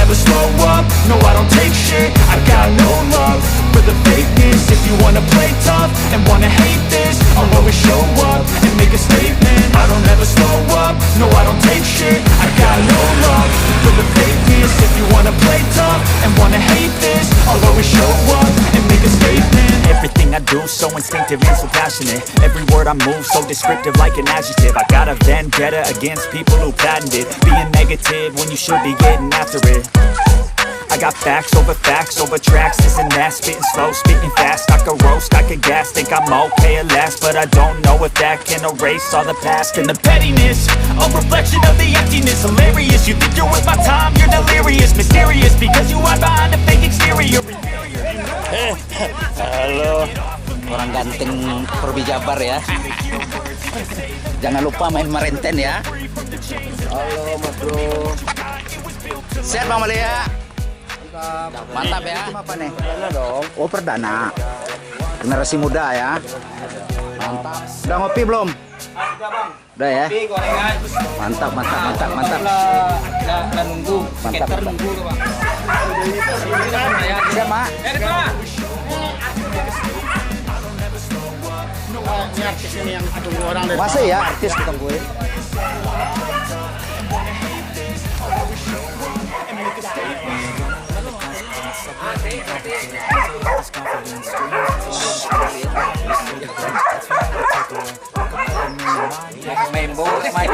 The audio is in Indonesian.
never slow up, no I don't take shit. I got no love for the fakeness. If you wanna play tough and wanna hate this, I'll always show up and make a statement. I don't ever slow up, no I don't take shit. I got no love for the fakeness. If you wanna play tough and wanna hate this, I'll always show up and make a statement. Everything I do so instinctive and so passionate. Every word I move so descriptive like an adjective. I got a vendetta against people who patented being negative when you should be getting after it. I got facts over tracks, this and that. Spitting slow, spitting fast. I could roast, I could gas. Think I'm okay at last, but I don't know if that can erase all the past. And the pettiness, a reflection of the emptiness. Hilarious, you think you're worth my time, you're delirious. Mysterious, because you hide behind a fake exterior. Halo, orang ganteng PORBBI Jabar ya. Jangan lupa main Marenten ya. Halo Mas Bro. Sehat Bang Malia. Mantap ya. Apa nih? Perdana dong. Oh perdana. Generasi muda ya. Mantap. Udah ngopi belum? Udah ya. Mantap. Udah nunggu. Skater nunggu tuh Bang. Siapa? Ini artis ini yang tunggu orang dari Masa ya artis kita gue. main bola main